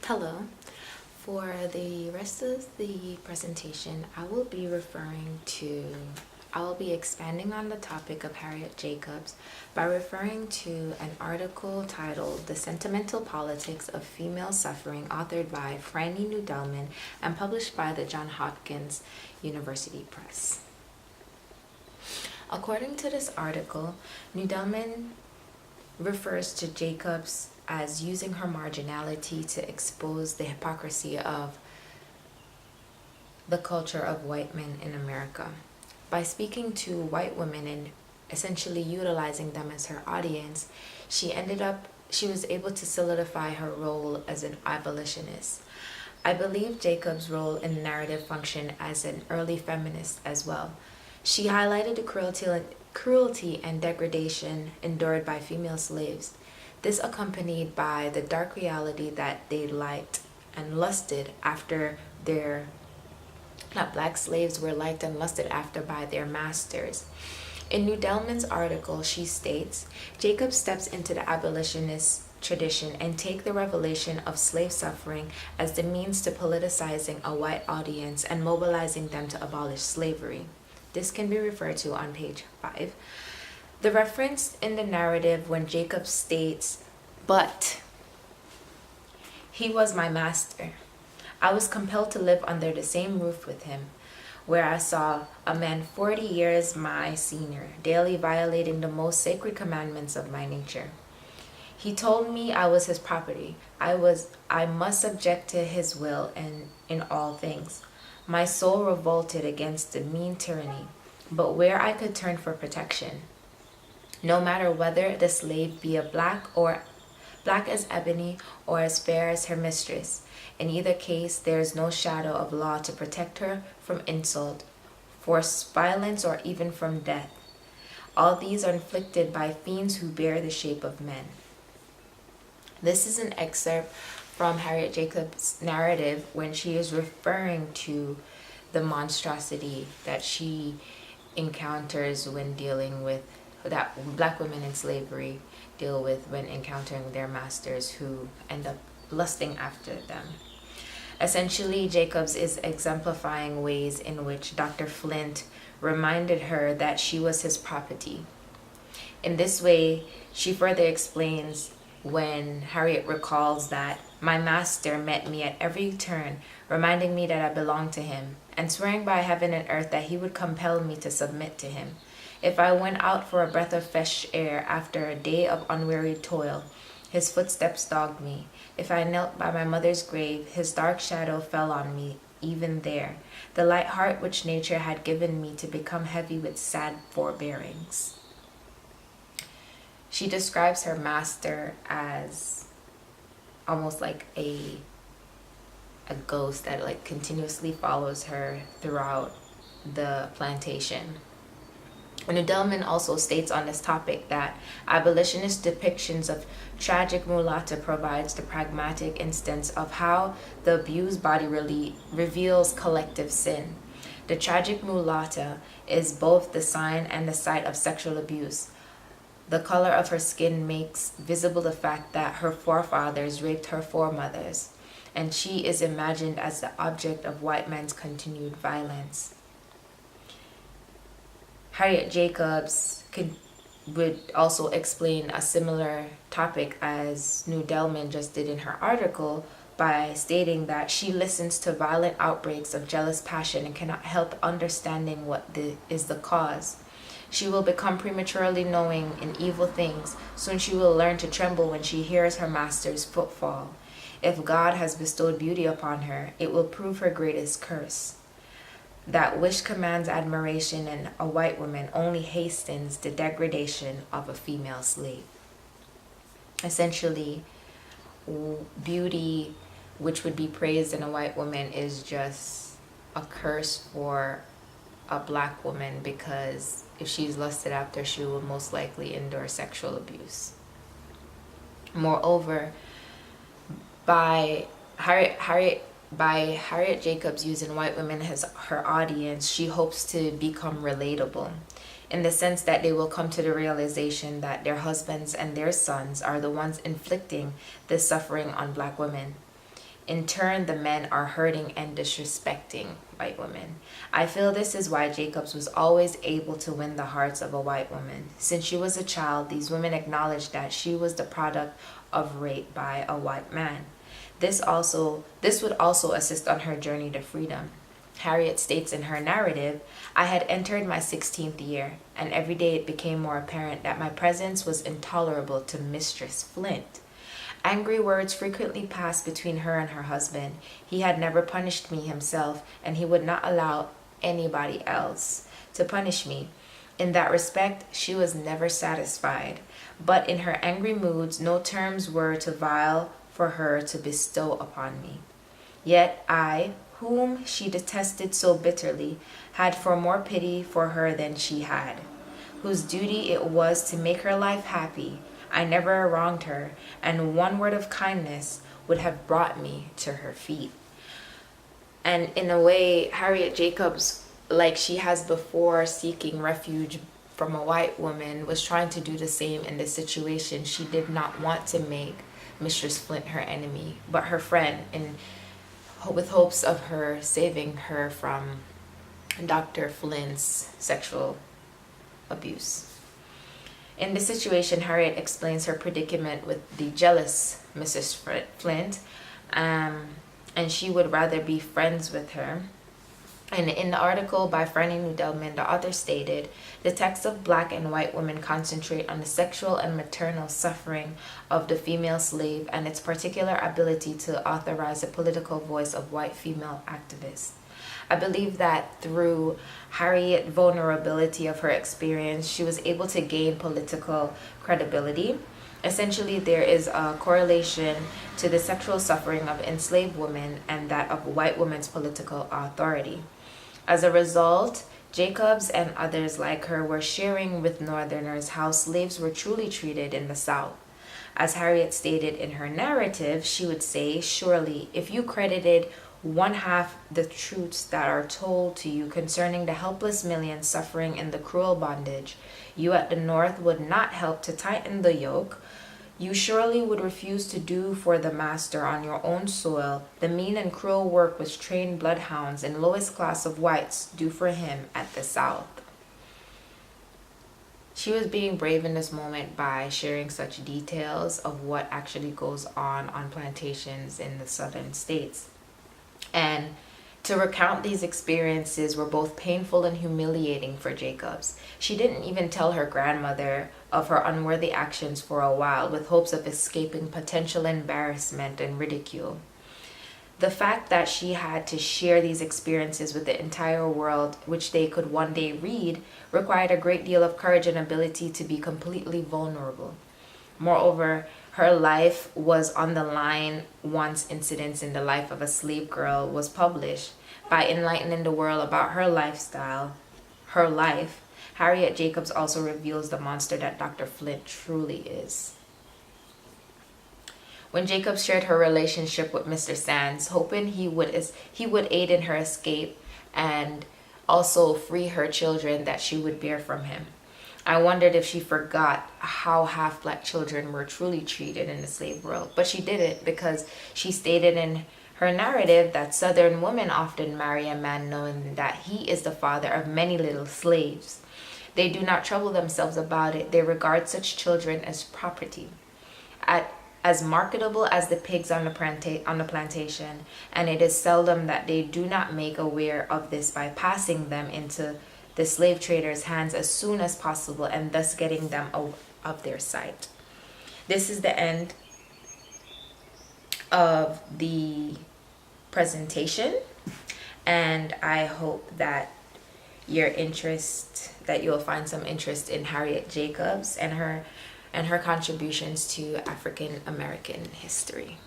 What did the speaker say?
Hello. For the rest of the presentation, I will be expanding on the topic of Harriet Jacobs by referring to an article titled The Sentimental Politics of Female Suffering, authored by Franny Nudelman and published by the Johns Hopkins University Press. According to this article, Nudelman refers to Jacobs as using her marginality to expose the hypocrisy of the culture of white men in America. By speaking to white women and essentially utilizing them as her audience, she was able to solidify her role as an abolitionist. I believe Jacobs' role in the narrative functioned as an early feminist as well. She highlighted the cruelty and degradation endured by female slaves. This accompanied by the dark reality that they liked and lusted after black slaves were liked and lusted after by their masters. In Nudelman's article, she states, Jacob steps into the abolitionist tradition and take the revelation of slave suffering as the means to politicizing a white audience and mobilizing them to abolish slavery. This can be referred to on page 5. The reference in the narrative when Jacob states, "But he was my master. I was compelled to live under the same roof with him, where I saw a man 40 years my senior, daily violating the most sacred commandments of my nature. He told me I was his property. I must subject to his will and in all things. My soul revolted against the mean tyranny, but where I could turn for protection, no matter whether the slave be black as ebony or as fair as her mistress. In either case, there is no shadow of law to protect her from insult, forced violence, or even from death. All these are inflicted by fiends who bear the shape of men." This is an excerpt from Harriet Jacobs' narrative when she is referring to the monstrosity that she encounters when dealing with that black women in slavery deal with when encountering their masters who end up lusting after them. Essentially, Jacobs is exemplifying ways in which Dr. Flint reminded her that she was his property. In this way, she further explains when Harriet recalls that my master met me at every turn, reminding me that I belonged to him, and swearing by heaven and earth that he would compel me to submit to him. If I went out for a breath of fresh air after a day of unwearied toil, his footsteps dogged me. If I knelt by my mother's grave, his dark shadow fell on me even there, the light heart which nature had given me to become heavy with sad forbearings. She describes her master as almost like a ghost that continuously follows her throughout the plantation. Nudelman also states on this topic that abolitionist depictions of tragic mulatta provides the pragmatic instance of how the abused body really reveals collective sin. The tragic mulatta is both the sign and the site of sexual abuse. The color of her skin makes visible the fact that her forefathers raped her foremothers, and she is imagined as the object of white men's continued violence. Harriet Jacobs would also explain a similar topic as Nudelman just did in her article by stating that she listens to violent outbreaks of jealous passion and cannot help understanding what is the cause. She will become prematurely knowing in evil things. Soon she will learn to tremble when she hears her master's footfall. If God has bestowed beauty upon her, it will prove her greatest curse. That which commands admiration in a white woman only hastens the degradation of a female slave. Essentially, beauty which would be praised in a white woman is just a curse for a black woman, because if she's lusted after, she will most likely endure sexual abuse. Moreover, by Harriet Jacobs using white women as her audience, she hopes to become relatable in the sense that they will come to the realization that their husbands and their sons are the ones inflicting this suffering on black women. In turn, the men are hurting and disrespecting white women. I feel this is why Jacobs was always able to win the hearts of a white woman. Since she was a child, these women acknowledged that she was the product of rape by a white man. This would also assist on her journey to freedom. Harriet states in her narrative, I had entered my 16th year, and every day it became more apparent that my presence was intolerable to Mistress Flint. Angry words frequently passed between her and her husband. He had never punished me himself, and he would not allow anybody else to punish me. In that respect, she was never satisfied. But in her angry moods, no terms were too vile for her to bestow upon me. Yet I, whom she detested so bitterly, had for more pity for her than she had, whose duty it was to make her life happy. I never wronged her, and one word of kindness would have brought me to her feet. And in a way, Harriet Jacobs, like she has before seeking refuge from a white woman, was trying to do the same in this situation. She did not want to make Mistress Flint her enemy, but her friend, and with hopes of her saving her from Dr. Flint's sexual abuse. In this situation, Harriet explains her predicament with the jealous Mrs. Flint, and she would rather be friends with her. And in the article by Franny Nudelman, the author stated, the texts of black and white women concentrate on the sexual and maternal suffering of the female slave and its particular ability to authorize the political voice of white female activists. I believe that through Harriet's vulnerability of her experience, she was able to gain political credibility. Essentially, there is a correlation to the sexual suffering of enslaved women and that of white women's political authority. As a result, Jacobs and others like her were sharing with Northerners how slaves were truly treated in the South. As Harriet stated in her narrative, she would say, surely, if you credited one half the truths that are told to you concerning the helpless millions suffering in the cruel bondage, you at the North would not help to tighten the yoke. You surely would refuse to do for the master on your own soil the mean and cruel work which trained bloodhounds and lowest class of whites do for him at the South. She was being brave in this moment by sharing such details of what actually goes on plantations in the southern states. And to recount these experiences were both painful and humiliating for Jacobs. She didn't even tell her grandmother of her unworthy actions for a while, with hopes of escaping potential embarrassment and ridicule. The fact that she had to share these experiences with the entire world, which they could one day read, required a great deal of courage and ability to be completely vulnerable. Moreover, her life was on the line once Incidents in the Life of a Slave Girl was published. By enlightening the world about her lifestyle, her life, Harriet Jacobs also reveals the monster that Dr. Flint truly is. When Jacobs shared her relationship with Mr. Sands, hoping he would aid in her escape and also free her children that she would bear from him, I wondered if she forgot how half-black children were truly treated in the slave world. But she didn't, because she stated in her narrative that Southern women often marry a man knowing that he is the father of many little slaves. They do not trouble themselves about it. They regard such children as property, as marketable as the pigs on the plantation, and it is seldom that they do not make aware of this by passing them into the slave traders' hands as soon as possible, and thus getting them out of their sight. This is the end of the presentation, and I hope that you'll find some interest in Harriet Jacobs and her contributions to African American history.